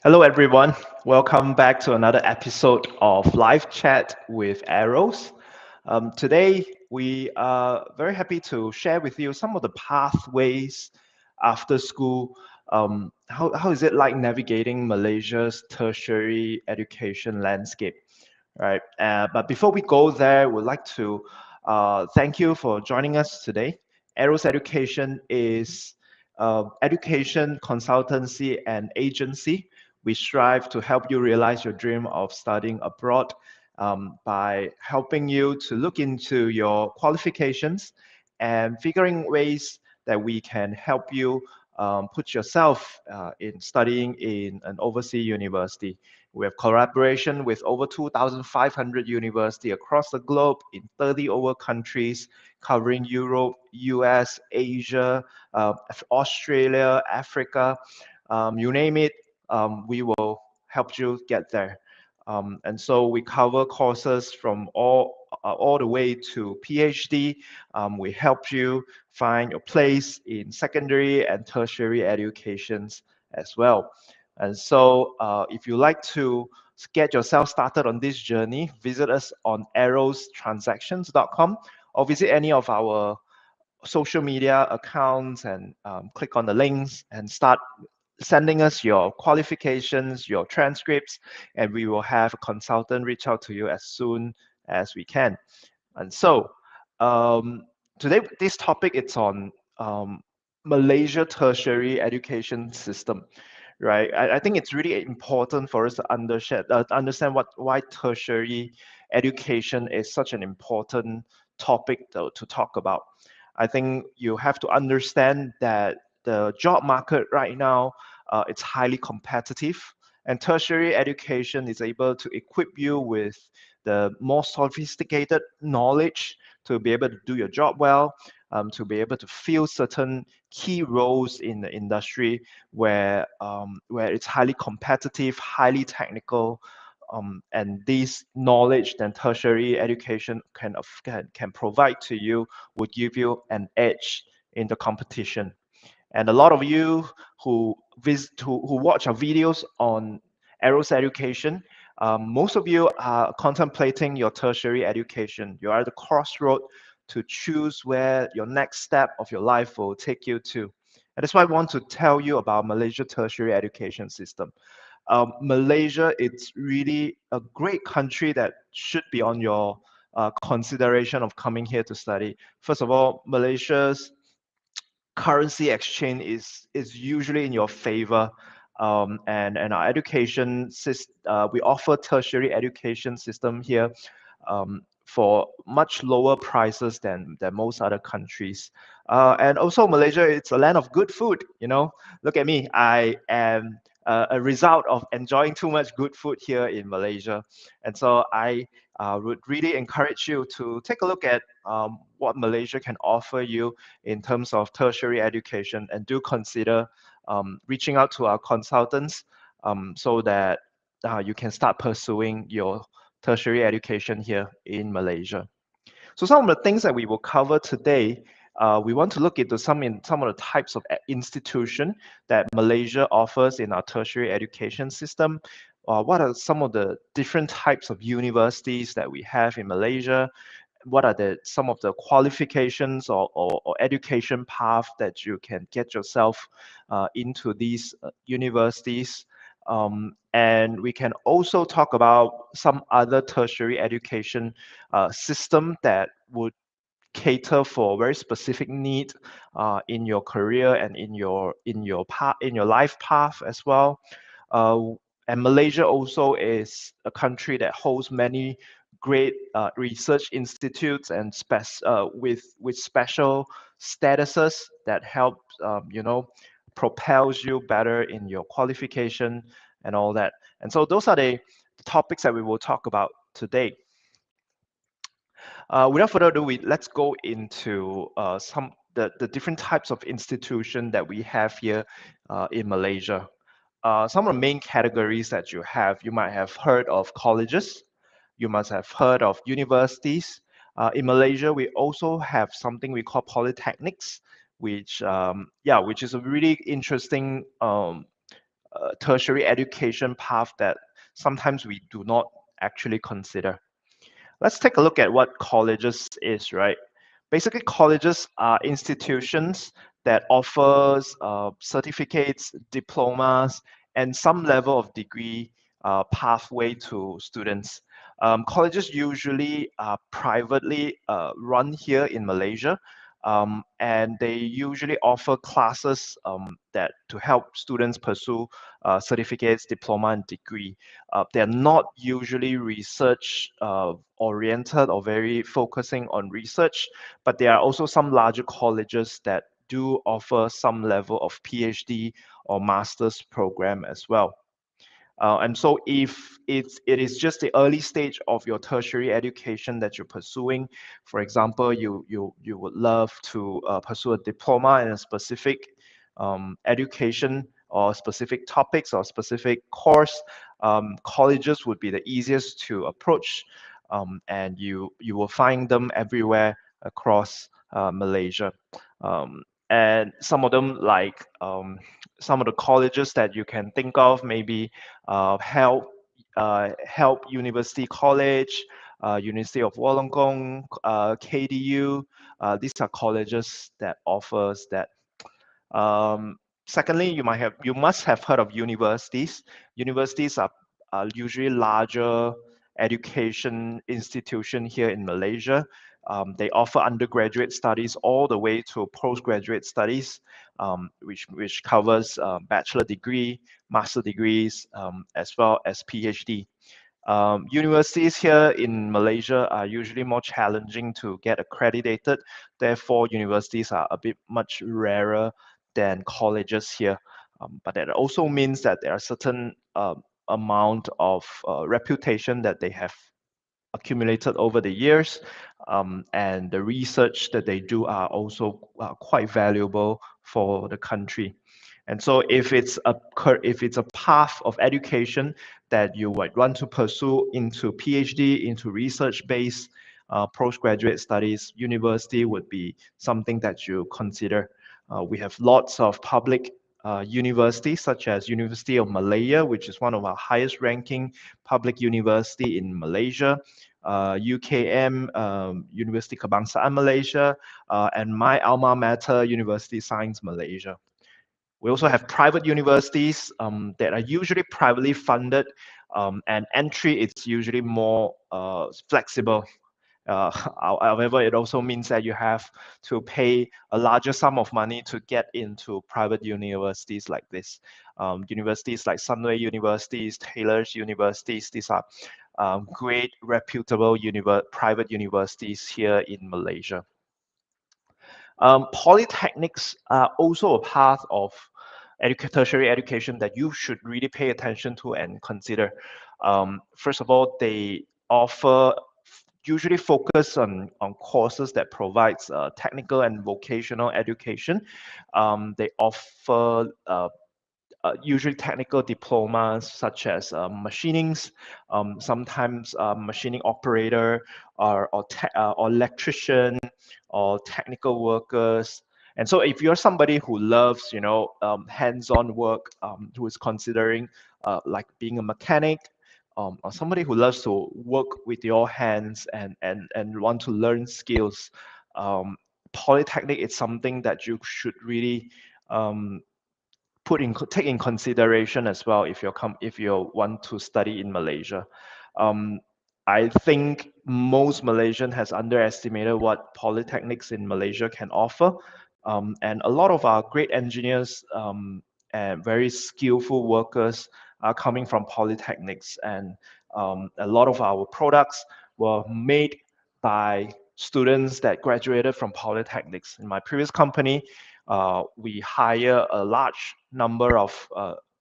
Hello, everyone. Welcome back to another episode of Live Chat with Arrows. Today, we are very happy to share with you some of the pathways after school. How is it like navigating Malaysia's tertiary education landscape? Right. But before we go there, we'd like to thank you for joining us today. Arrows Education is education consultancy and agency. We strive to help you realize your dream of studying abroad by helping you to look into your qualifications and figuring ways that we can help you put yourself in studying in an overseas university. We have collaboration with over 2,500 universities across the globe in 30 over countries, covering Europe, US, Asia, Australia, Africa, you name it, we will help you get there. And so we cover courses from all the way to PhD. We help you find your place in secondary and tertiary educations as well. And so if you like to get yourself started on this journey, visit us on arrowstransactions.com or visit any of our social media accounts and click on the links and start sending us your qualifications, your transcripts, and we will have a consultant reach out to you as soon as we can. And so um, today, this topic it's on Malaysia tertiary education system, right? I think it's really important for us to understand why tertiary education is such an important topic to talk about. I think you have to understand that the job market right now it's highly competitive, and tertiary education is able to equip you with the more sophisticated knowledge to be able to do your job well, to be able to fill certain key roles in the industry where it's highly competitive, highly technical, and this knowledge that tertiary education can provide to you would give you an edge in the competition. And a lot of you who watch our videos on Arrows Education, most of you are contemplating your tertiary education. You are at the crossroad to choose where your next step of your life will take you to. And that's why I want to tell you about Malaysia tertiary education system. Malaysia, it's really a great country that should be on your consideration of coming here to study. First of all, Malaysia's currency exchange is usually in your favor. And our education system, we offer tertiary education system here for much lower prices than most other countries. And also Malaysia, it's a land of good food. Look at me, I am a result of enjoying too much good food here in Malaysia. And so I would really encourage you to take a look at what Malaysia can offer you in terms of tertiary education, and do consider reaching out to our consultants so that you can start pursuing your tertiary education here in Malaysia. So some of the things that we will cover today, we want to look into some of the types of institution that Malaysia offers in our tertiary education system. What are some of the different types of universities that we have in Malaysia? What are some of the qualifications or education path that you can get yourself into these universities? And we can also talk about some other tertiary education system that would cater for very specific need in your career and in your life path as well. Uh, and Malaysia also is a country that holds many great research institutes and with special statuses that help propels you better in your qualification and all that. And so those are the topics that we will talk about today. Without further ado, let's go into the different types of institution that we have here in Malaysia. Some of the main categories that you might have heard of colleges, you must have heard of universities. In Malaysia, we also have something we call polytechnics, which is a really interesting tertiary education path that sometimes we do not actually consider. Let's take a look at what colleges is, right? Basically, colleges are institutions that offers certificates, diplomas, and some level of degree pathway to students. Colleges usually are privately run here in Malaysia, and they usually offer classes that to help students pursue certificates, diploma, and degree. They're not usually research oriented or very focusing on research, but there are also some larger colleges that do offer some level of PhD or master's program as well. And so if it is just the early stage of your tertiary education that you're pursuing, for example, you would love to pursue a diploma in a specific education or specific topics or specific course, colleges would be the easiest to approach, and you will find them everywhere across Malaysia. And some of them, like some of the colleges that you can think of, maybe Help University College, University of Wollongong, KDU. These are colleges that offers that. Um, Secondly, you must have heard of universities. Universities are usually larger education institution here in Malaysia. They offer undergraduate studies all the way to postgraduate studies, which covers bachelor degree, master degrees, as well as PhD. Universities here in Malaysia are usually more challenging to get accredited. Therefore, universities are a bit much rarer than colleges here. But that also means that there are certain amount of reputation that they have accumulated over the years, and the research that they do are also quite valuable for the country. And so if it's a path of education that you might want to pursue into PhD, into research-based postgraduate studies, university would be something that you consider. We have lots of public universities, such as University of Malaya, which is one of our highest ranking public university in Malaysia, UKM, University Kebangsaan Malaysia, and my alma mater, University Science Malaysia. We also have private universities that are usually privately funded, and entry is usually more flexible. However, it also means that you have to pay a larger sum of money to get into private universities like this. Universities like Sunway Universities, Taylor's Universities, these are great, reputable private universities here in Malaysia. Polytechnics are also a path of tertiary education that you should really pay attention to and consider. First of all, they offer usually focus on courses that provides technical and vocational education. They offer usually technical diplomas such as machinings, sometimes machining operator or electrician or technical workers. And so if you're somebody who loves, hands-on work, who is considering like being a mechanic, or somebody who loves to work with your hands and want to learn skills, polytechnic is something that you should really take in consideration as well if you want to study in Malaysia. I think most Malaysian has underestimated what polytechnics in Malaysia can offer, and a lot of our great engineers and very skillful workers are coming from polytechnics, and a lot of our products were made by students that graduated from polytechnics. In my previous company, we hire a large number of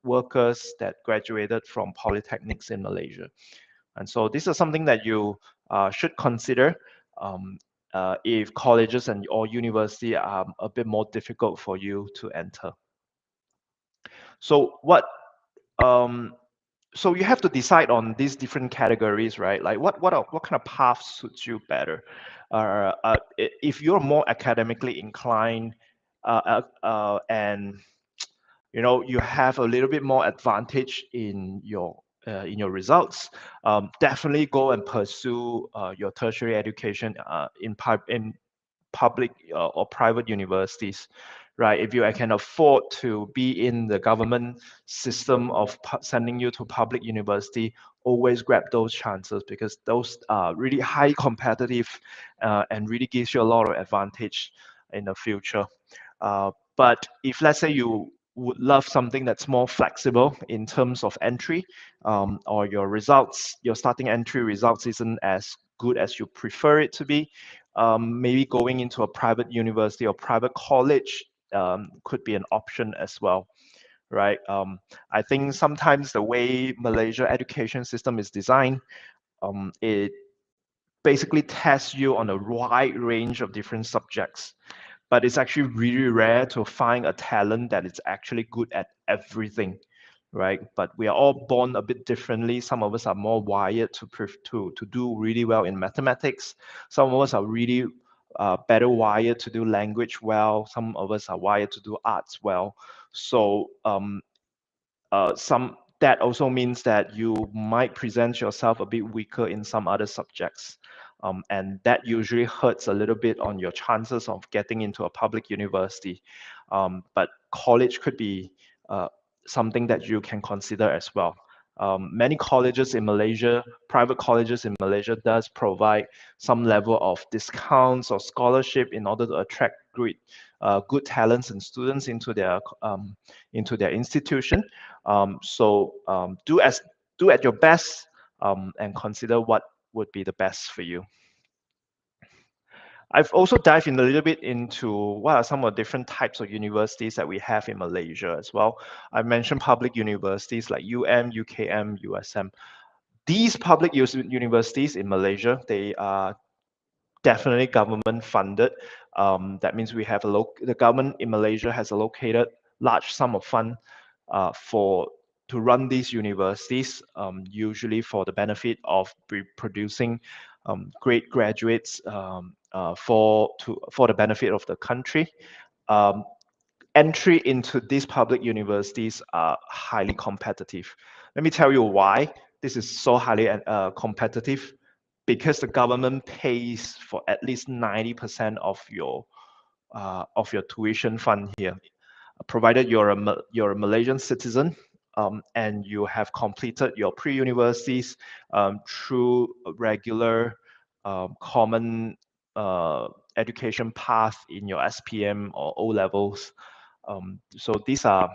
workers that graduated from polytechnics in Malaysia. And so this is something that you should consider if colleges and or university are a bit more difficult for you to enter. So so you have to decide on these different categories, right? Like what kind of path suits you better? If you're more academically inclined and you have a little bit more advantage in your results, definitely go and pursue your tertiary education in public or private universities, right? If you can afford to be in the government system of sending you to public university, always grab those chances, because those are really high competitive and really gives you a lot of advantage in the future. But if, let's say, you would love something that's more flexible in terms of entry, or your starting entry results isn't as good as you prefer it to be, maybe going into a private university or private college could be an option as well, right? I think sometimes the way Malaysia education system is designed, it basically tests you on a wide range of different subjects, but it's actually really rare to find a talent that is actually good at everything, right? But we are all born a bit differently. Some of us are more wired to do really well in mathematics. Some of us are really better wired to do language well. Some of us are wired to do arts well. So some that also means that you might present yourself a bit weaker in some other subjects. And that usually hurts a little bit on your chances of getting into a public university. But college could be something that you can consider as well. Many colleges in Malaysia, private colleges in Malaysia, does provide some level of discounts or scholarship in order to attract good talents and students into their institution. Do at your best, and consider what would be the best for you. I've also dived in a little bit into what are some of the different types of universities that we have in Malaysia as well. I mentioned public universities like UKM, USM. These public universities in Malaysia, they are definitely government funded. That means the government in Malaysia has allocated large sum of fund to run these universities, usually for the benefit of producing great graduates, for the benefit of the country. Um, Entry into these public universities are highly competitive. Let me tell you why this is so highly competitive. Because the government pays for at least 90% of your tuition fund here, provided you're a Malaysian citizen, and you have completed your pre-universities through a regular common education path in your SPM or O levels. So these are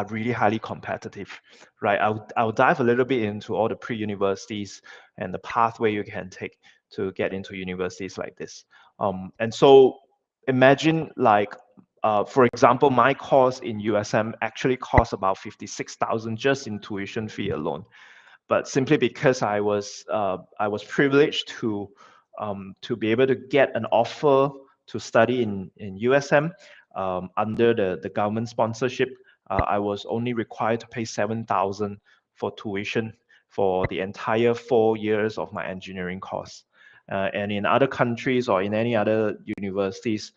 really highly competitive, right? I'll dive a little bit into all the pre-universities and the pathway you can take to get into universities like this. And so imagine, like, for example, my course in USM actually costs about 56,000 just in tuition fee alone. But simply because I was privileged to be able to get an offer to study in USM under the government sponsorship, I was only required to pay 7,000 for tuition for the entire 4 years of my engineering course. And in other countries or in any other universities,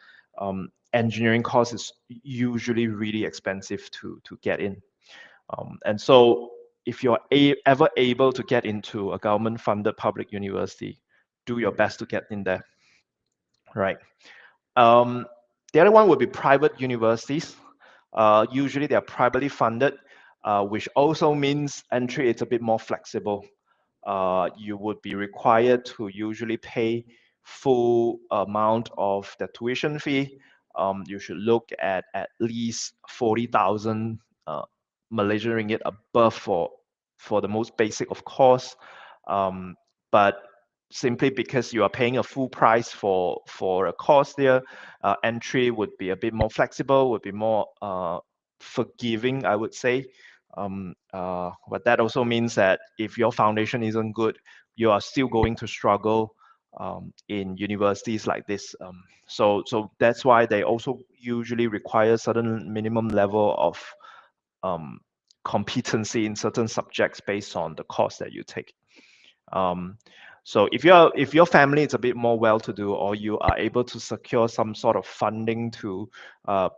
engineering course is usually really expensive to get in. And so if you're ever able to get into a government-funded public university, do your best to get in there, right? The other one would be private universities. Usually they are privately funded, which also means entry is a bit more flexible. You would be required to usually pay full amount of the tuition fee. You should look at least 40,000 Malaysian ringgit above for the most basic, of course. But simply because you are paying a full price for a course there, entry would be a bit more flexible, would be more forgiving, I would say. But that also means that if your foundation isn't good, you are still going to struggle in universities like this. So that's why they also usually require certain minimum level of competency in certain subjects based on the course that you take. So if your family is a bit more well-to-do, or you are able to secure some sort of funding to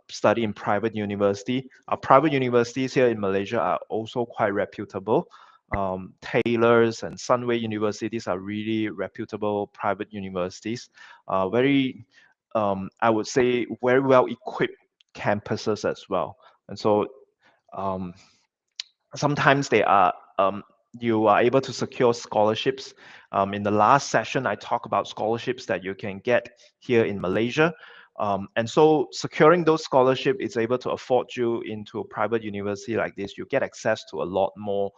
study in private university, private universities here in Malaysia are also quite reputable. Taylor's and Sunway universities are really reputable private universities. Very, I would say, very well equipped campuses as well. And so um, sometimes they are you are able to secure scholarships. In the last session, I talked about scholarships that you can get here in Malaysia. And so securing those scholarships is able to afford you into a private university like this. You get access to a lot more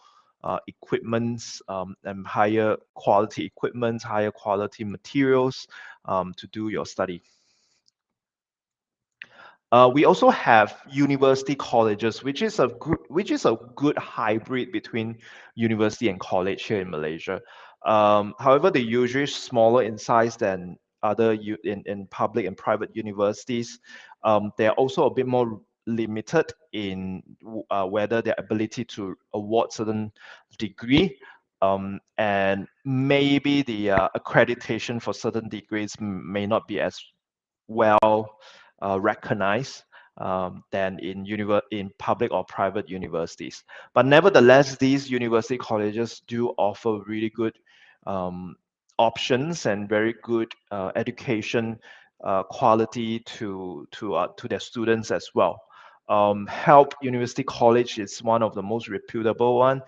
equipments, and higher quality equipment, higher quality materials to do your study. We also have university colleges, which is a good hybrid between university and college here in Malaysia. However, they're usually smaller in size than other in public and private universities. They're also a bit more limited in whether their ability to award certain degree, and maybe the accreditation for certain degrees may not be as well recognized than in public or private universities. But nevertheless, these university colleges do offer really good options and very good education quality to their students as well. Help University College is one of the most reputable one.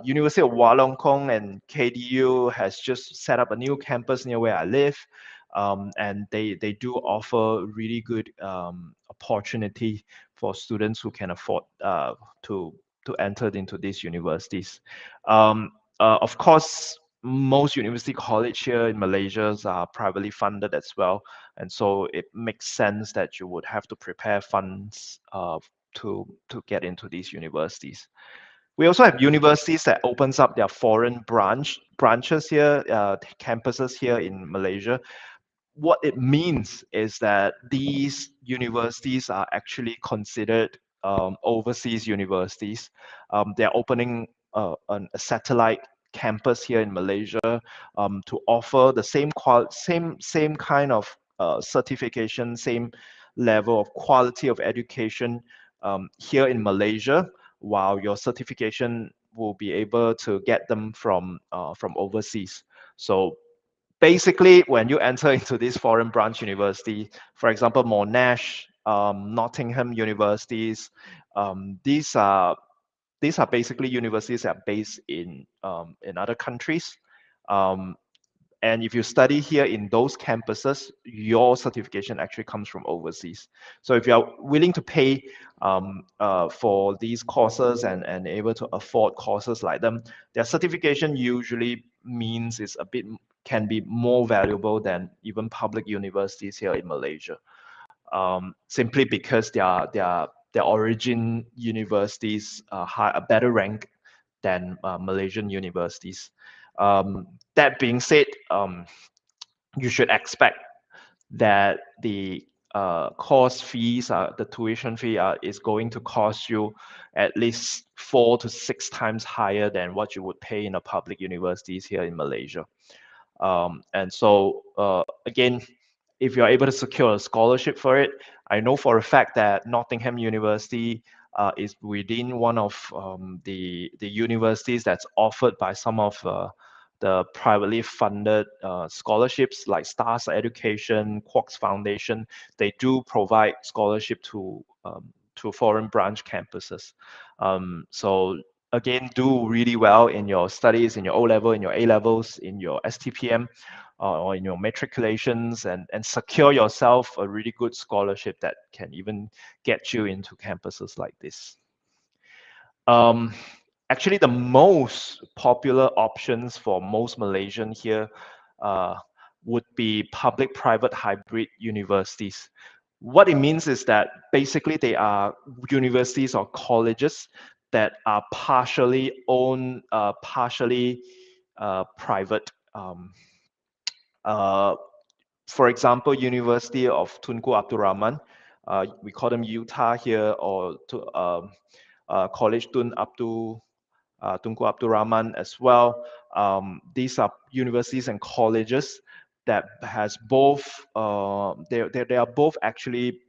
University of Wollongong and KDU has just set up a new campus near where I live. And they do offer really good opportunity for students who can afford to enter into these universities. Of course, most university college here in Malaysia are privately funded as well, and so it makes sense that you would have to prepare funds to get into these universities. We also have universities that opens up their foreign branches here, campuses here in Malaysia. What it means is that these universities are actually considered overseas universities. They're opening a satellite campus here in Malaysia to offer the same kind of certification, same level of quality of education here in Malaysia, while your certification will be able to get them from overseas. So basically, when you enter into this foreign branch university, for example, Monash, Nottingham universities, um, these are these are basically universities that are based in other countries. Um, and if you study here in those campuses, your certification actually comes from overseas. So if you are willing to pay for these courses and able to afford courses like them, their certification usually means it's a bit can be more valuable than even public universities here in Malaysia. Simply because their origin universities are a better rank than Malaysian universities. That being said, you should expect that the course fees, the tuition fee is going to cost you at least 4 to 6 times higher than what you would pay in a public universities here in Malaysia. And so again, if you're able to secure a scholarship for it, I know for a fact that Nottingham University is within one of the universities that's offered by some of the privately funded scholarships like Stars Education, Quarks Foundation. They do provide scholarship to foreign branch campuses. So again, do really well in your studies, in your O level, in your A levels, in your STPM, or in your matriculations, and secure yourself a really good scholarship that can even get you into campuses like this. Actually, the most popular options for most Malaysian here would be public-private hybrid universities. What it means is that basically they are universities or colleges that are partially owned, partially private. Uh, for example, University of Tunku Abdul Rahman, we call them Utah here, or College Tun Abdul Tunku Abdul Rahman as well. These are universities and colleges that has both, they are both actually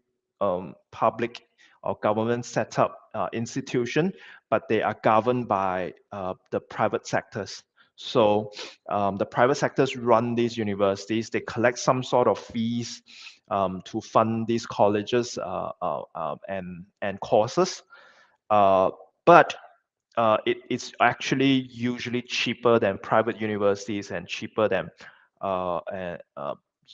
public or government set up institution, but they are governed by the private sectors. So the private sectors run these universities. They collect some sort of fees to fund these colleges and courses. But it's actually usually cheaper than private universities and cheaper than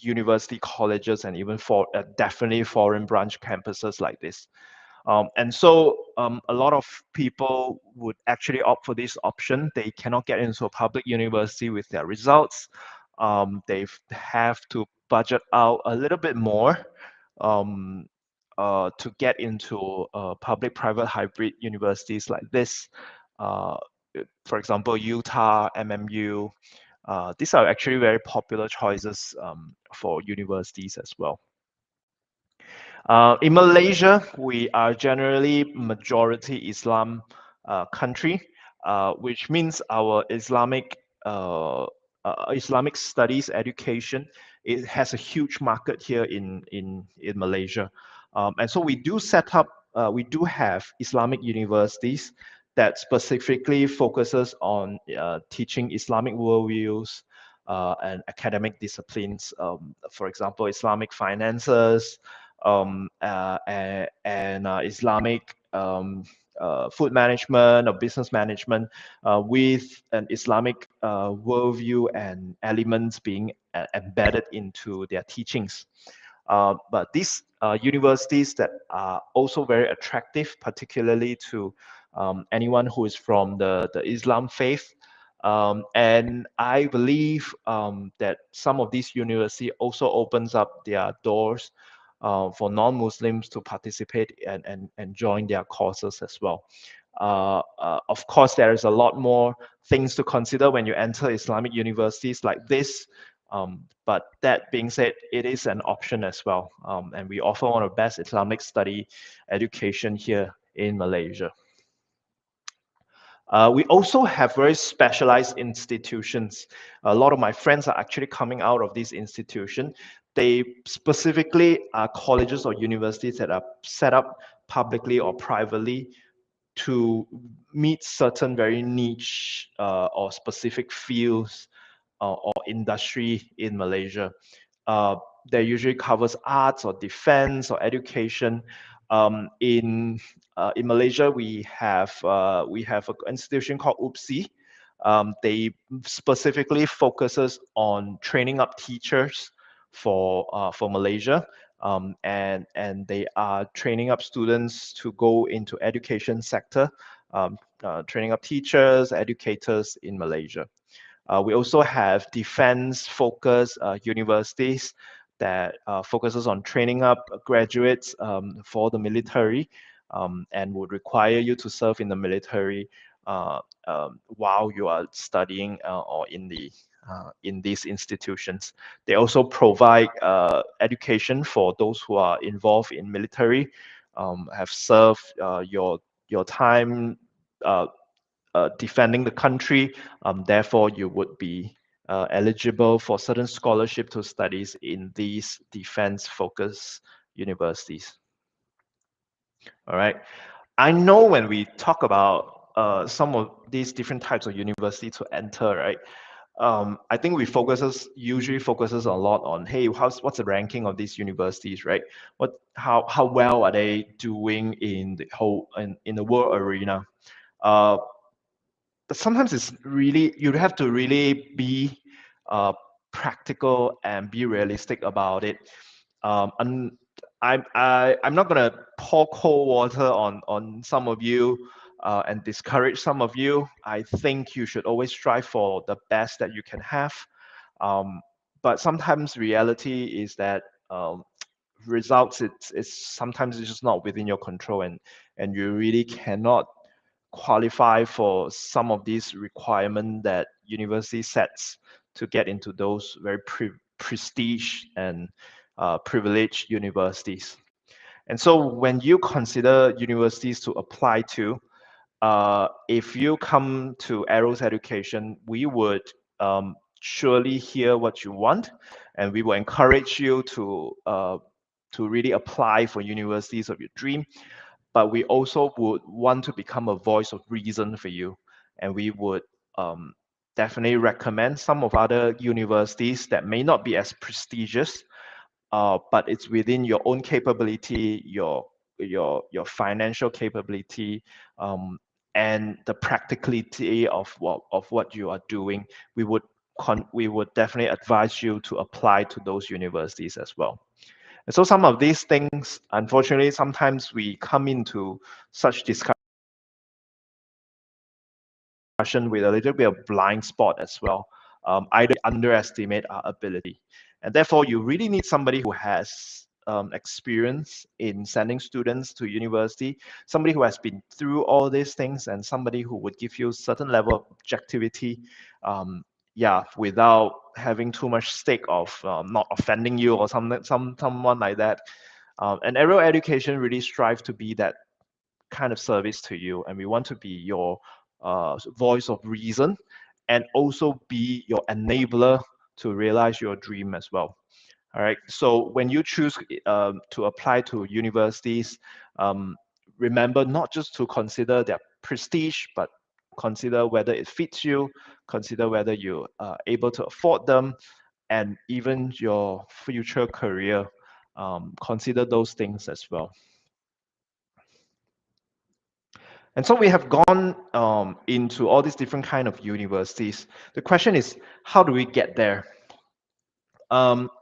university colleges and even for definitely foreign branch campuses like this. And so a lot of people would actually opt for this option. They cannot get into a public university with their results. They have to budget out a little bit more um, to get into public-private hybrid universities like this. Uh, for example, Utah, MMU. These are actually very popular choices for universities as well. In Malaysia, we are generally majority Islam country, which means our Islamic studies education, it has a huge market here in Malaysia. And so we do have Islamic universities that specifically focuses on teaching Islamic worldviews and academic disciplines. For example, Islamic finances, and Islamic food management or business management with an Islamic worldview and elements being embedded into their teachings. But these universities that are also very attractive, particularly to anyone who is from the Islam faith. And I believe that some of these universities also opens up their doors for non-Muslims to participate and join their courses as well. Of course, there is a lot more things to consider when you enter Islamic universities like this. But that being said, it is an option as well. And we offer one of the best Islamic study education here in Malaysia. We also have very specialized institutions. A lot of my friends are actually coming out of these institutions. They specifically are colleges or universities that are set up publicly or privately to meet certain very niche or specific fields or industry in Malaysia. Uh, that usually covers arts or defense or education. In Malaysia, we have an institution called UPSI. They specifically focuses on training up teachers for Malaysia, and they are training up students to go into education sector, training up teachers, educators in Malaysia. We also have defense-focused universities that focuses on training up graduates for the military and would require you to serve in the military while you are studying or in these institutions. They also provide education for those who are involved in military, have served your time defending the country. Therefore, you would be eligible for certain scholarship to studies in these defense-focused universities. All right. I know when we talk about some of these different types of university to enter, right? I think we usually focuses a lot on, hey, what's the ranking of these universities, right? How well are they doing in in the world arena? But sometimes it's really, you have to really be practical and be realistic about it. And I'm not gonna pour cold water on some of you and discourage some of you. I think you should always strive for the best that you can have. But sometimes reality is that results it's sometimes it's just not within your control, and you really cannot qualify for some of these requirements that university sets to get into those very prestige and privileged universities. And so when you consider universities to apply to, if you come to Arrows Education, we would surely hear what you want, and we will encourage you to really apply for universities of your dream. But we also would want to become a voice of reason for you, and we would um, definitely recommend some of other universities that may not be as prestigious, but it's within your own capability, your financial capability, and the practicality of what you are doing. We would definitely advise you to apply to those universities as well. And so some of these things, unfortunately, sometimes we come into such discussion with a little bit of blind spot as well. Either underestimate our ability, and therefore you really need somebody who has experience in sending students to university, somebody who has been through all these things, and somebody who would give you certain level of objectivity, yeah, without having too much stake of not offending you or someone like that. And Aero Education really strive to be that kind of service to you, and we want to be your voice of reason, and also be your enabler to realize your dream as well. All right. So when you choose to apply to universities, um, remember not just to consider their prestige, but consider whether it fits you, consider whether you are able to afford them, and even your future career. Consider those things as well. And so we have gone into all these different kind of universities. The question is, how do we get there?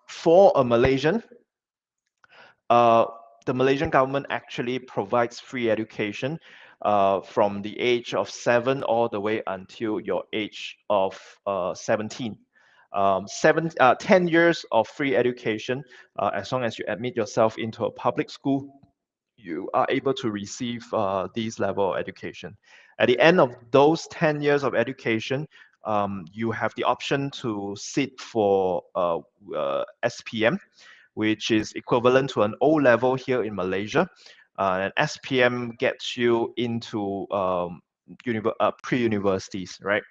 For a Malaysian, uh, the Malaysian government actually provides free education from the age of 7 all the way until your age of 17. 10 years of free education, as long as you admit yourself into a public school, you are able to receive these level of education. At the end of those 10 years of education, you have the option to sit for SPM, which is equivalent to an O level here in Malaysia. And SPM gets you into pre-universities, right?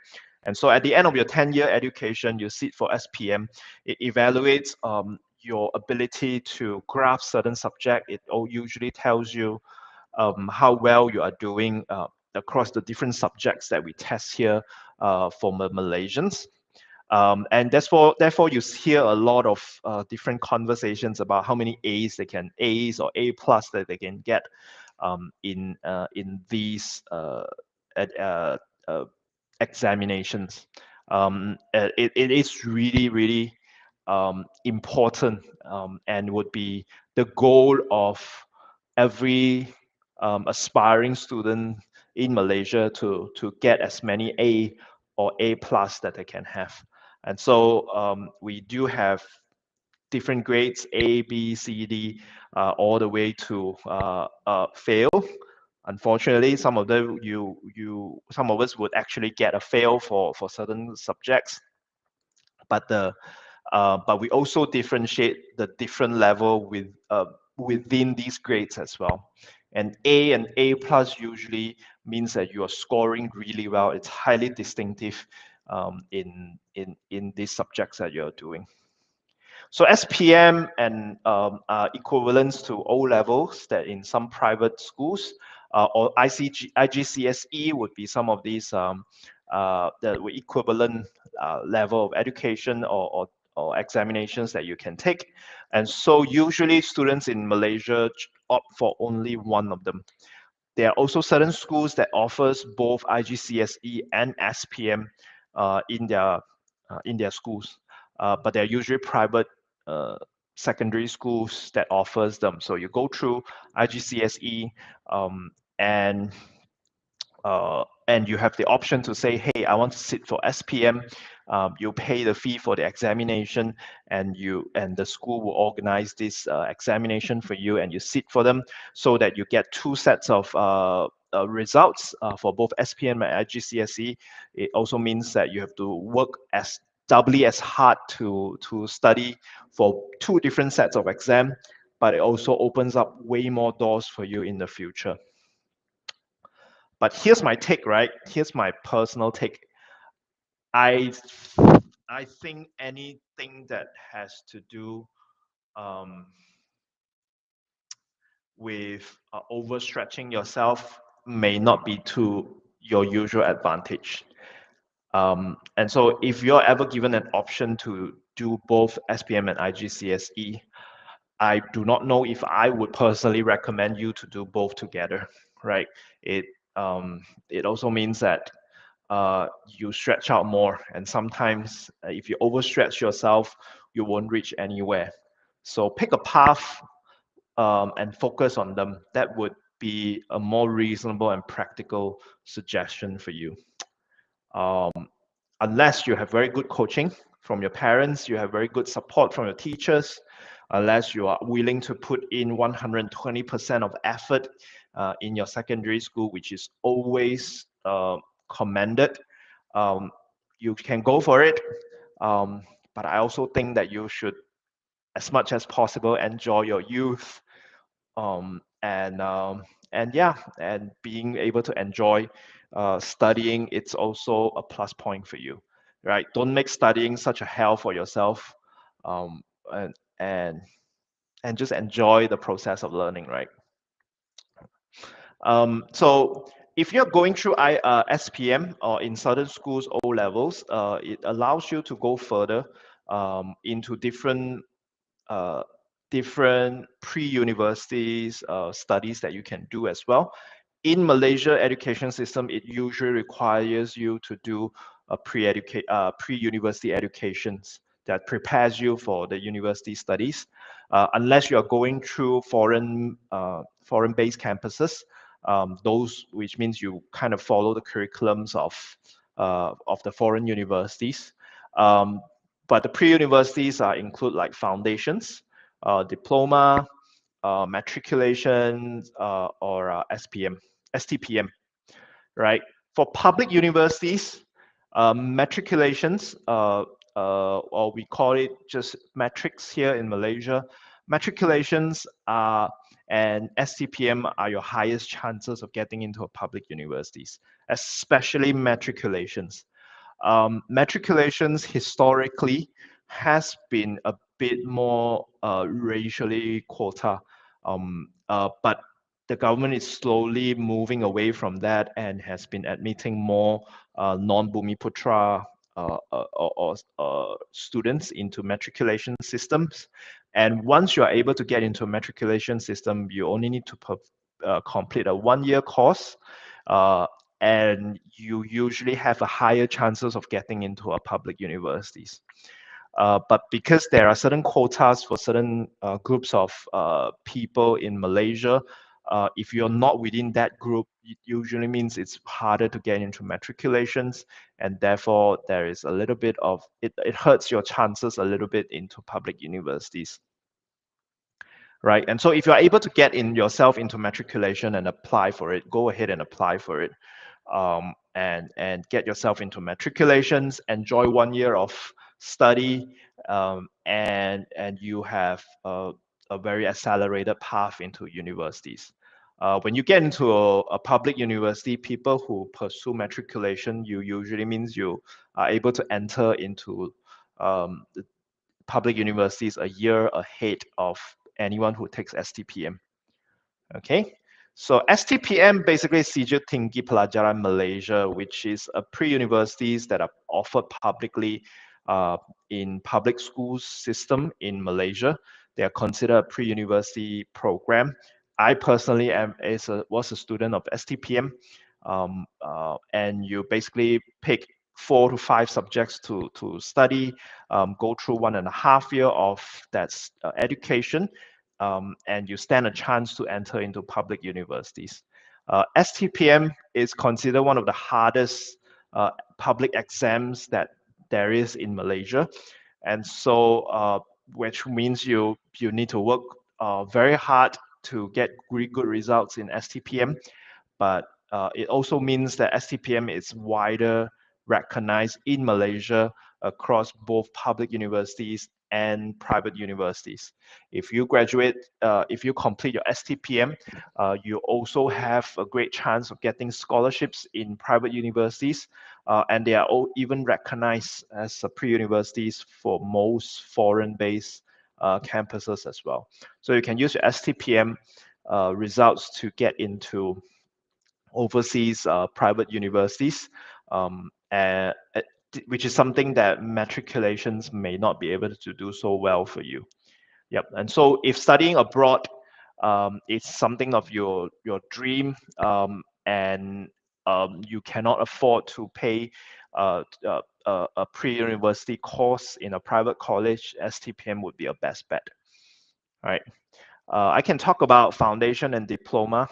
And so at the end of your 10-year education, you sit for SPM. It evaluates your ability to grasp certain subject. It usually tells you how well you are doing across the different subjects that we test here for Malaysians. And therefore, you hear a lot of different conversations about how many A's or A plus that they can get in these examinations. It is really, really important, and would be the goal of every aspiring student in Malaysia to get as many A or A plus that they can have. And so we do have different grades, A, B, C, D, all the way to fail. Unfortunately, some of us would actually get a fail for certain subjects, but but we also differentiate the different level within these grades as well. And A plus usually means that you are scoring really well. It's highly distinctive in these subjects that you're doing. So SPM and equivalents to O levels that in some private schools, or IGCSE would be some of these the equivalent level of education or examinations that you can take. And so usually students in Malaysia opt for only one of them. There are also certain schools that offers both IGCSE and SPM in their schools, but they're usually private uh, secondary schools that offers them. So you go through IGCSE, um, and and you have the option to say, hey, I want to sit for SPM. You pay the fee for the examination, and the school will organize this examination for you, and you sit for them, so that you get two sets of results for both SPM and IGCSE. It also means that you have to work as doubly as hard to study for two different sets of exam, but it also opens up way more doors for you in the future. But here's my take, right? Here's my personal take. I I think anything that has to do um, with overstretching yourself may not be to your usual advantage. And so if you're ever given an option to do both SPM and IGCSE, I do not know if I would personally recommend you to do both together, right? It it also means that you stretch out more, and sometimes if you overstretch yourself, you won't reach anywhere. So pick a path and focus on them. That would be a more reasonable and practical suggestion for you. Um, Unless you have very good coaching from your parents, you have very good support from your teachers, unless you are willing to put in 120% of effort in your secondary school, which is always commended, um, you can go for it. Um, but I also think that you should, as much as possible, enjoy your youth, um, and um, and yeah, and being able to enjoy studying, it's also a plus point for you, right? Don't make studying such a hell for yourself, um, and and and just enjoy the process of learning, right? So if you're going through SPM or in certain schools O levels, it allows you to go further into uh, different pre-universities studies that you can do as well. In Malaysia education system, it usually requires you to do a pre-university educations that prepares you for the university studies, unless you are going through foreign-based campuses. Those, which means you kind of follow the curriculums of the foreign universities. Um, but the pre-universities include like foundations, diploma, matriculation, or STPM, right? For public universities, matriculations, or we call it just matrics here in Malaysia, matriculations and STPM are your highest chances of getting into a public universities, especially matriculations. Matriculations historically has been a bit more racially quota, but the government is slowly moving away from that and has been admitting more non-Bumiputra students into matriculation systems. And once you are able to get into a matriculation system, you only need to complete a one-year course, uh, and you usually have a higher chances of getting into a public universities. But because there are certain quotas for certain groups of people in Malaysia, if you're not within that group, it usually means it's harder to get into matriculations, and therefore there is a little bit of it hurts your chances a little bit into public universities, right? And so if you're able to get in yourself into matriculation and apply for it, go ahead and apply for it, and get yourself into matriculations, enjoy 1 year of study, and you have a very accelerated path into universities. When you get into a public university, people who pursue matriculation, you usually means you are able to enter into the public universities a year ahead of anyone who takes STPM. Okay, so STPM basically Sijil Tinggi Pelajaran Malaysia, which is a pre-universities that are offered publicly in public schools system in Malaysia. They are considered a pre-university program. I personally was a student of STPM, and you basically pick 4 to 5 subjects to study, go through 1.5 years of that education, and you stand a chance to enter into public universities. STPM is considered one of the hardest public exams that there is in Malaysia, and so which means you need to work very hard to get really good results in STPM, but it also means that STPM is wider recognized in Malaysia across both public universities and private universities. If you graduate, if you complete your STPM, you also have a great chance of getting scholarships in private universities, and they are all even recognized as pre-universities for most foreign-based campuses as well. So you can use your STPM results to get into overseas private universities, and which is something that matriculations may not be able to do so well for you. Yep. And so if studying abroad is something of your dream, and you cannot afford to pay a pre-university course in a private college, STPM would be a best bet. All right. I can talk about foundation and diploma.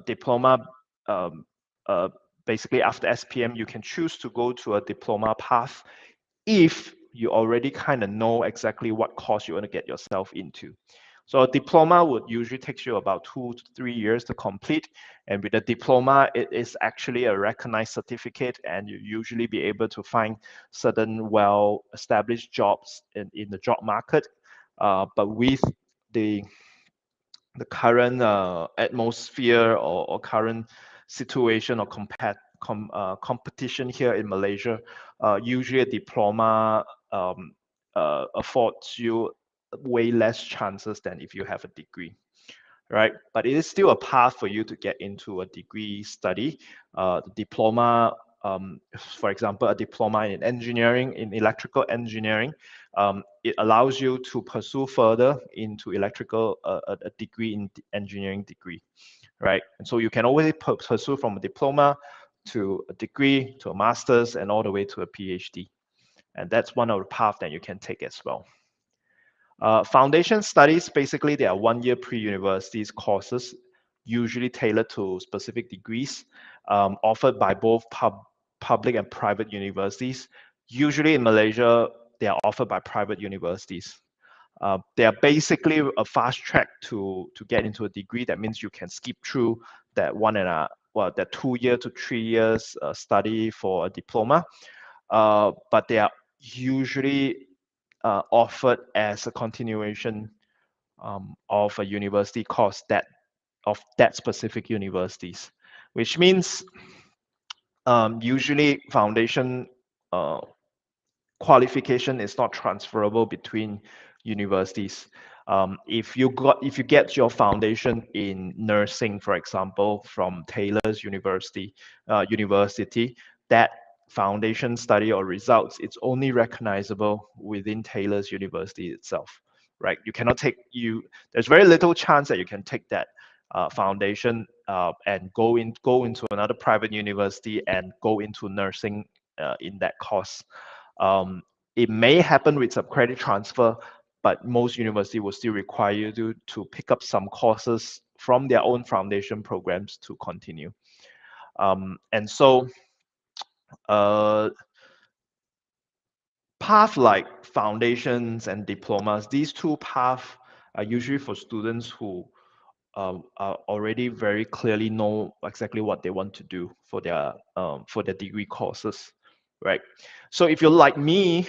Diploma, um, uh, basically after SPM, you can choose to go to a diploma path if you already kind of know exactly what course you want to get yourself into. So a diploma would usually take you about 2 to 3 years to complete. And with a diploma, it is actually a recognized certificate, and you usually be able to find certain well-established jobs in the job market. But with the current atmosphere or current situation or competition here in Malaysia, usually a diploma affords you way less chances than if you have a degree, right? But it is still a path for you to get into a degree study. The diploma, for example, a diploma in engineering, in electrical engineering, it allows you to pursue further into electrical, a degree in engineering degree, right? And so you can always pursue from a diploma to a degree, to a master's, and all the way to a PhD. And that's one of the paths that you can take as well. Foundation studies, basically, they are one-year pre-universities courses, usually tailored to specific degrees, offered by both public and private universities. Usually in Malaysia, they are offered by private universities. They are basically a fast track to get into a degree. That means you can skip through that that 2 year to 3 years study for a diploma. But they are usually offered as a continuation of a university course of that specific universities, which means usually foundation qualification is not transferable between universities. If you get your foundation in nursing, for example, from Taylor's University, that foundation study or results, it's only recognizable within Taylor's University itself, right? You cannot there's very little chance that you can take that foundation and go into another private university and go into nursing in that course. It may happen with some credit transfer, but most universities will still require you to pick up some courses from their own foundation programs to continue. And so path like foundations and diplomas, these two paths are usually for students who are already very clearly know exactly what they want to do for their degree courses, right? So if you're like me,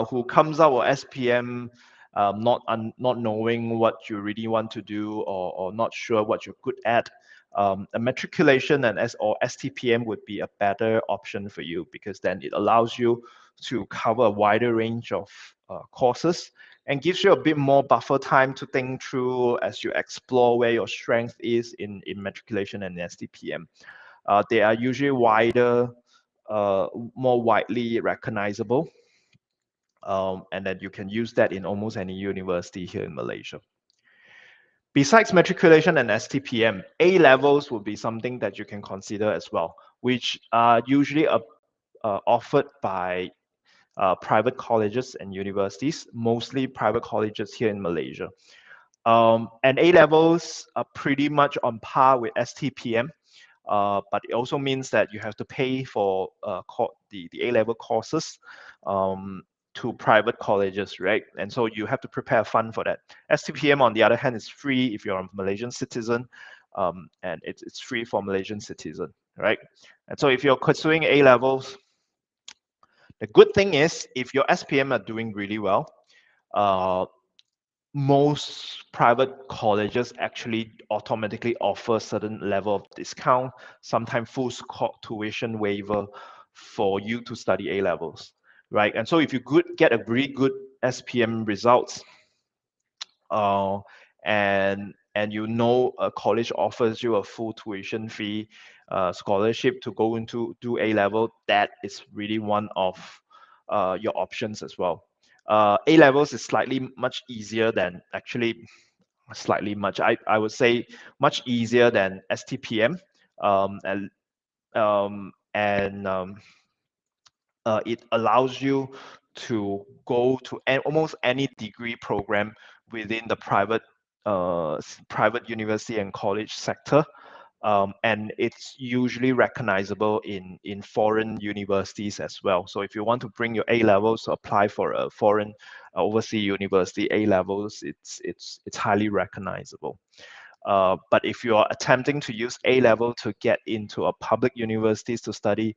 who comes out with SPM, not knowing what you really want to do, or not sure what you're good at, a matriculation and or STPM would be a better option for you, because then it allows you to cover a wider range of courses and gives you a bit more buffer time to think through as you explore where your strength is in matriculation and STPM. They are usually wider, more widely recognizable, and that you can use that in almost any university here in Malaysia. Besides matriculation and STPM, A levels would be something that you can consider as well, which are usually offered by private colleges and universities, mostly private colleges here in Malaysia. And A levels are pretty much on par with STPM, but it also means that you have to pay for the A level courses to private colleges, right? And so you have to prepare a fund for that. STPM, on the other hand, is free if you're a Malaysian citizen, and it's free for Malaysian citizen, right? And so if you're pursuing A levels, The good thing is, if your SPM are doing really well, uh, most private colleges actually automatically offer certain level of discount, sometimes full tuition waiver for you to study A levels, right? And so if you get a really good SPM results, uh, and you know a college offers you a full tuition fee scholarship to go into do A level, that is really one of your options as well. A levels is slightly much easier than actually slightly much I would say much easier than STPM, um, and it allows you to go to almost any degree program within the private university and college sector, and it's usually recognizable in foreign universities as well. So if you want to bring your A levels to apply for a foreign overseas university A levels, it's highly recognizable. But if you are attempting to use A level to get into a public universities to study,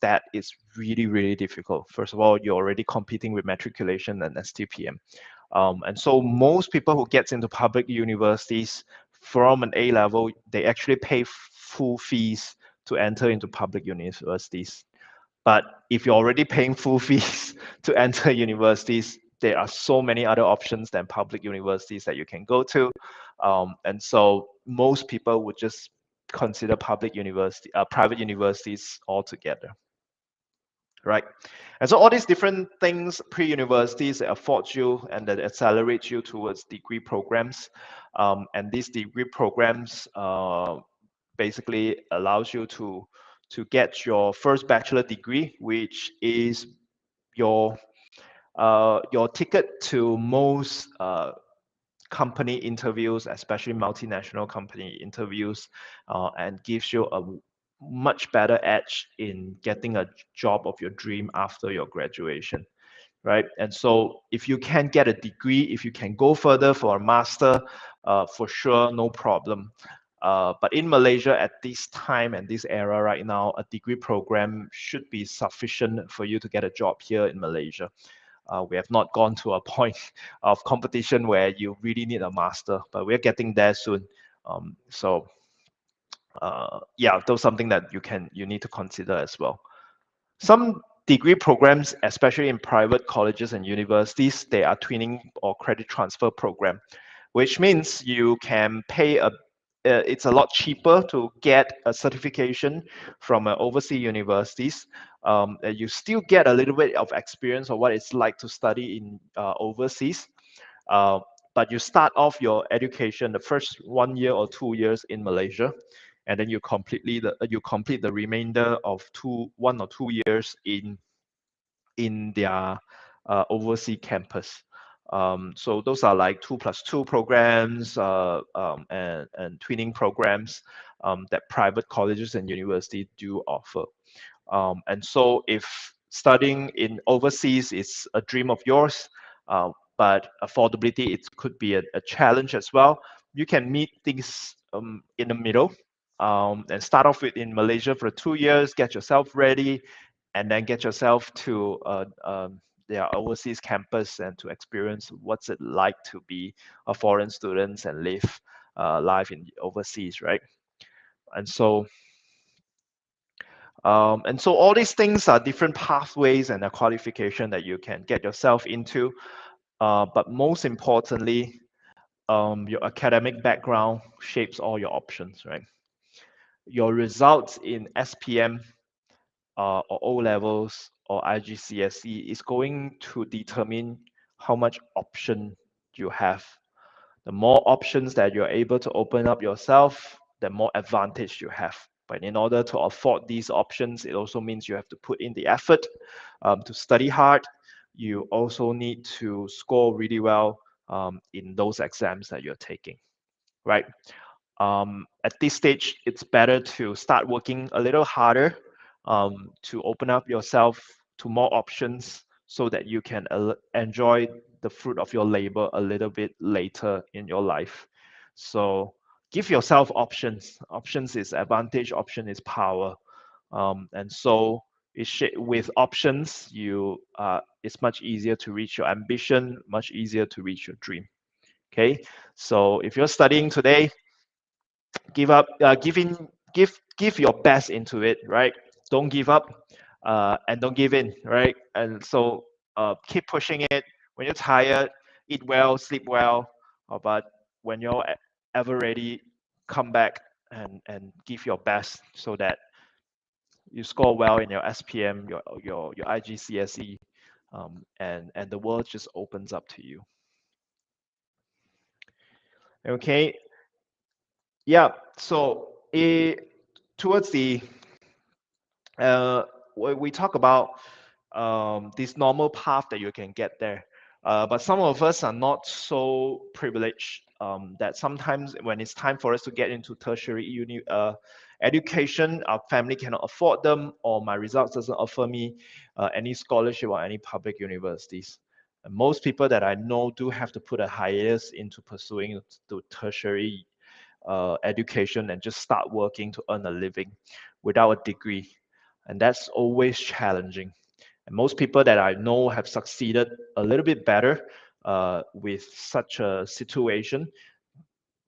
that is really, really difficult. First of all, you're already competing with matriculation and STPM. And so most people who gets into public universities from an A level, they actually pay full fees to enter into public universities. But if you're already paying full fees to enter universities, there are so many other options than public universities that you can go to. And so most people would just consider private universities altogether, right? And so all these different things, pre-universities that afford you and that accelerate you towards degree programs. And these degree programs basically allows you to get your first bachelor degree, which is your ticket to most company interviews, especially multinational company interviews, and gives you a much better edge in getting a job of your dream after your graduation, right? And so if you can get a degree, if you can go further for a master, for sure, no problem. But in Malaysia at this time and this era right now, a degree program should be sufficient for you to get a job here in Malaysia. We have not gone to a point of competition where you really need a master, but we're getting there soon. Yeah, those something that you need to consider as well. Some degree programs, especially in private colleges and universities, they are twinning or credit transfer program, which means you can pay it's a lot cheaper to get a certification from overseas universities. You still get a little bit of experience of what it's like to study in overseas. Uh, but you start off your education the first 1 year or 2 years in Malaysia, and then you complete the remainder of 1 or 2 years in their overseas campus. So those are like 2+2 programs and twinning programs that private colleges and universities do offer. And so if studying in overseas is a dream of yours, but affordability, it could be a challenge as well. You can meet things in the middle and start off with in Malaysia for 2 years, get yourself ready, and then get yourself to their overseas campus and to experience what's it like to be a foreign student and live life in overseas, right? And so all these things are different pathways and a qualification that you can get yourself into. But most importantly, your academic background shapes all your options, right? Your results in SPM or O levels or IGCSE is going to determine how much option you have. The more options that you're able to open up yourself, the more advantage you have. But in order to afford these options, it also means you have to put in the effort to study hard. You also need to score really well in those exams that you're taking, right? At this stage, it's better to start working a little harder to open up yourself to more options so that you can enjoy the fruit of your labor a little bit later in your life. So give yourself options. Options is advantage, option is power. And so with options, it's much easier to reach your ambition, much easier to reach your dream. Okay, so if you're studying today, give up, give your best into it, right? Don't give up, and don't give in, right? And so keep pushing it. When you're tired, eat well, sleep well, but when you're ever ready, come back and give your best so that you score well in your SPM, your IGCSE, and the world just opens up to you. Okay, yeah. So towards the we talk about this normal path that you can get there. But some of us are not so privileged that sometimes when it's time for us to get into tertiary education, our family cannot afford them, or my results doesn't offer me any scholarship or any public universities. And most people that I know do have to put a hiatus into pursuing the tertiary education and just start working to earn a living without a degree. And that's always challenging. And most people that I know have succeeded a little bit better with such a situation.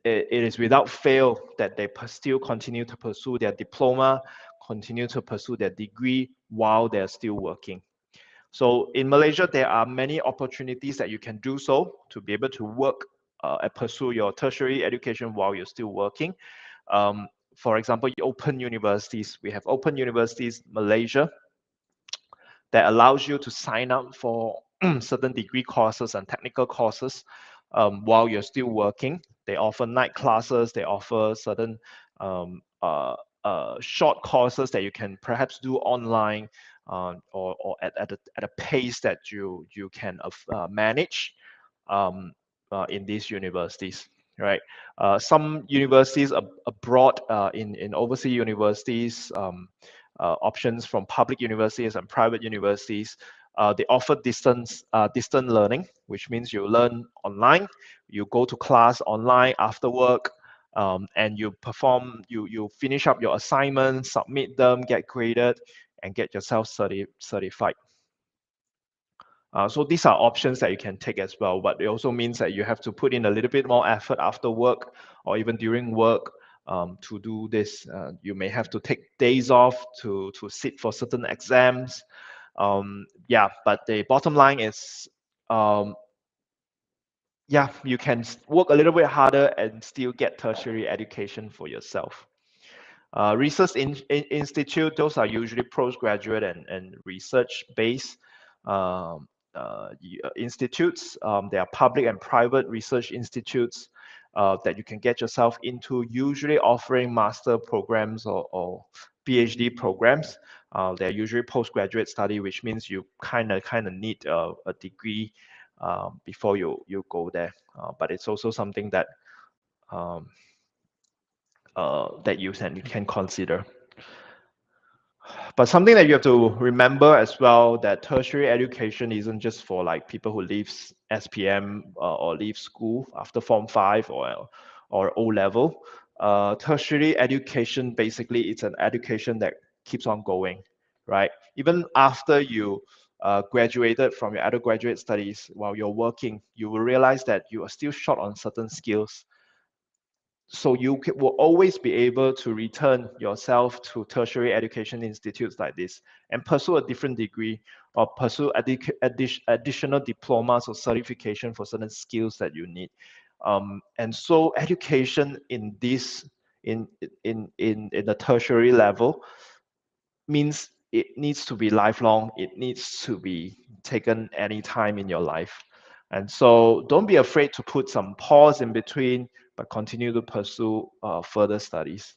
It is without fail that they still continue to pursue their diploma, continue to pursue their degree while they're still working. So in Malaysia, there are many opportunities that you can do so to be able to work and pursue your tertiary education while you're still working. For example, open universities. We have open universities, Malaysia, that allows you to sign up for certain degree courses and technical courses while you're still working. They offer night classes. They offer certain short courses that you can perhaps do online or at a pace that you can manage in these universities, right? Some universities abroad in overseas universities, options from public universities and private universities. They offer distant learning, which means you learn online, you go to class online after work, and you finish up your assignments, submit them, get graded, and get yourself certified. So these are options that you can take as well, but it also means that you have to put in a little bit more effort after work or even during work to do this. You may have to take days off to sit for certain exams. Yeah, but the bottom line is, yeah, you can work a little bit harder and still get tertiary education for yourself. Research institute, those are usually postgraduate and research based institutes. They are public and private research institutes that you can get yourself into, usually offering master programs or PhD programs. They're usually postgraduate study, which means you kind of need a degree before you go there. But it's also something that that you can consider. But something that you have to remember as well, that tertiary education isn't just for like people who leave SPM or leave school after Form 5 or O level. Tertiary education, basically, it's an education that keeps on going, right? Even after you graduated from your undergraduate studies, while you're working, you will realize that you are still short on certain skills. So you will always be able to return yourself to tertiary education institutes like this and pursue a different degree or pursue additional diplomas or certification for certain skills that you need. And so education in this in the tertiary level means it needs to be lifelong. It needs to be taken any time in your life. And so don't be afraid to put some pause in between, but continue to pursue further studies.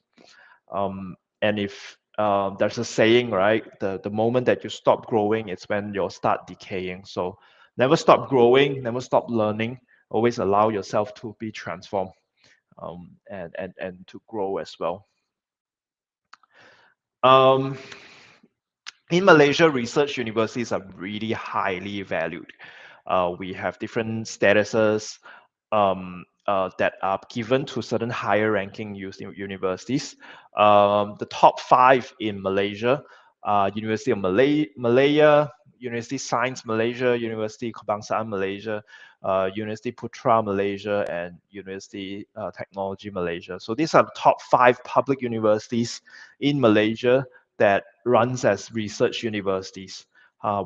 And if there's a saying, right, the moment that you stop growing, it's when you'll start decaying. So never stop growing, never stop learning, always allow yourself to be transformed and to grow as well. In Malaysia, research universities are really highly valued. We have different statuses that are given to certain higher ranking universities. The top 5 in Malaysia University of Malaya, University Science Malaysia, University Kebangsaan Malaysia, University Putra Malaysia, and University Technology Malaysia. So these are the top 5 public universities in Malaysia that runs as research universities,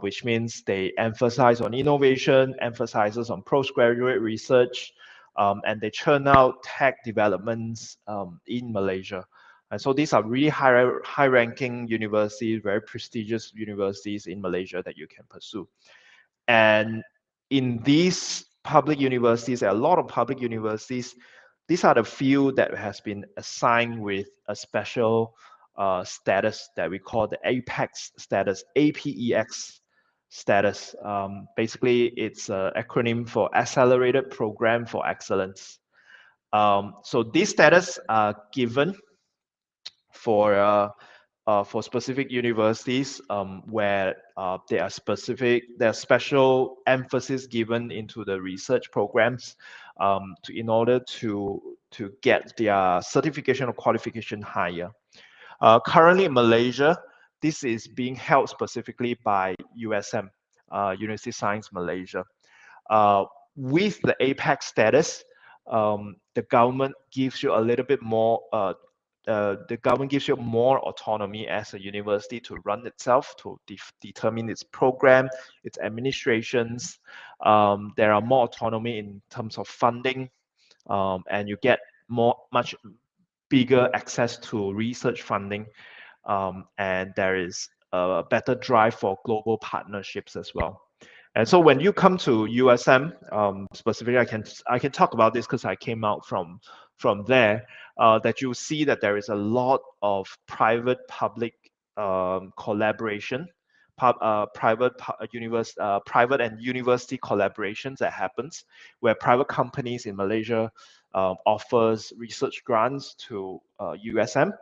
which means they emphasize on innovation, emphasizes on postgraduate research, and they churn out tech developments in Malaysia. And so these are really high-ranking universities, very prestigious universities in Malaysia that you can pursue. And in these public universities, a lot of public universities, these are the few that has been assigned with a special status that we call the APEX status, APEX status. Basically, it's an acronym for Accelerated Program for Excellence. So these status are given for specific universities where there's special emphasis given into the research programs in order to get their certification or qualification higher. Currently in Malaysia, this is being held specifically by USM, University Science Malaysia. With the APEX status, the government gives you a little bit more the government gives you more autonomy as a university to run itself, to determine its program, its administrations. There are more autonomy in terms of funding, and you get much bigger access to research funding, and there is a better drive for global partnerships as well. And so when you come to USM, specifically, I can talk about this because I came out from there. That you see that there is a lot of private-public collaboration, private and university collaborations that happens, where private companies in Malaysia offers research grants to USM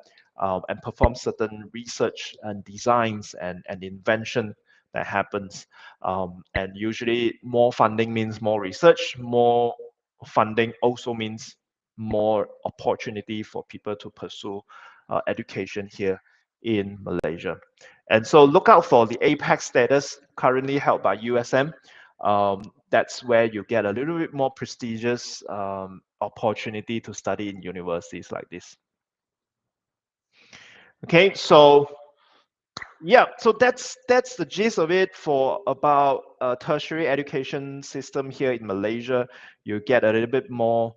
and perform certain research and designs and invention that happens. And usually more funding means more research, more funding also means more opportunity for people to pursue education here in Malaysia. And so look out for the APEX status currently held by USM. That's where you get a little bit more prestigious opportunity to study in universities like this. Okay, so yeah, so that's the gist of it for about a tertiary education system here in Malaysia. You get a little bit more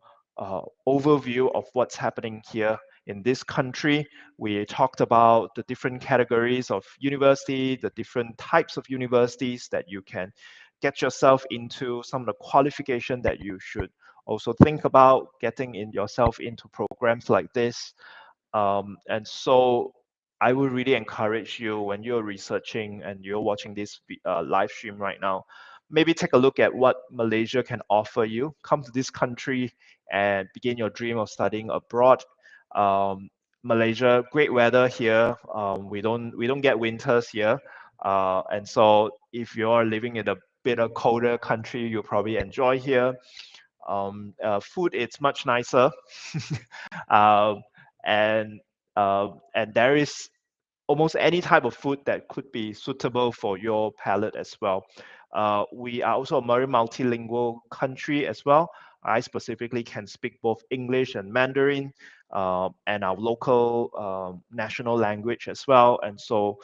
overview of what's happening here in this country. We talked about the different categories of university, the different types of universities that you can get yourself into, some of the qualification that you should also think about getting yourself into programs like this. And so I would really encourage you when you're researching and you're watching this live stream right now, maybe take a look at what Malaysia can offer you. Come to this country and begin your dream of studying abroad. Malaysia, great weather here. We don't get winters here, and so if you're living in a bit of colder country, you'll probably enjoy here. Food is much nicer. um, and there is almost any type of food that could be suitable for your palate as well. We are also a very multilingual country as well. I specifically can speak both English and Mandarin, and our local national language as well. And so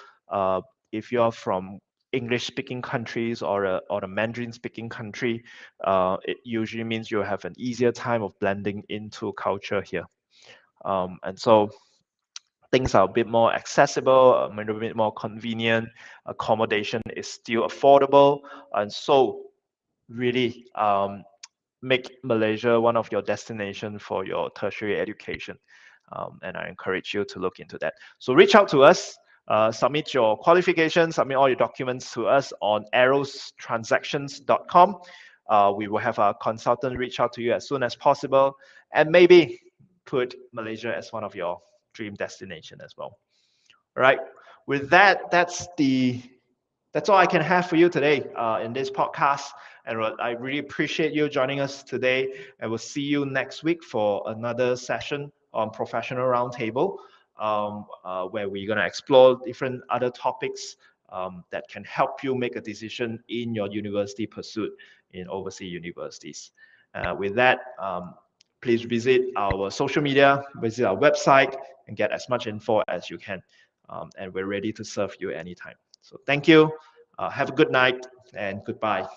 if you're from English-speaking countries or a Mandarin-speaking country, it usually means you have an easier time of blending into culture here. And so things are a bit more accessible, a little bit more convenient, accommodation is still affordable, and so really make Malaysia one of your destinations for your tertiary education. And I encourage you to look into that. So reach out to us, submit your qualifications, submit all your documents to us on arrowstransactions.com. We will have a consultant reach out to you as soon as possible, and maybe put Malaysia as one of your dream destination as well. All right. With that, that's all I can have for you today in this podcast. And I really appreciate you joining us today. And we'll see you next week for another session on Professional Roundtable. where we're going to explore different other topics that can help you make a decision in your university pursuit in overseas universities. With that, please visit our social media, visit our website, and get as much info as you can. And we're ready to serve you anytime. So thank you. Have a good night and goodbye.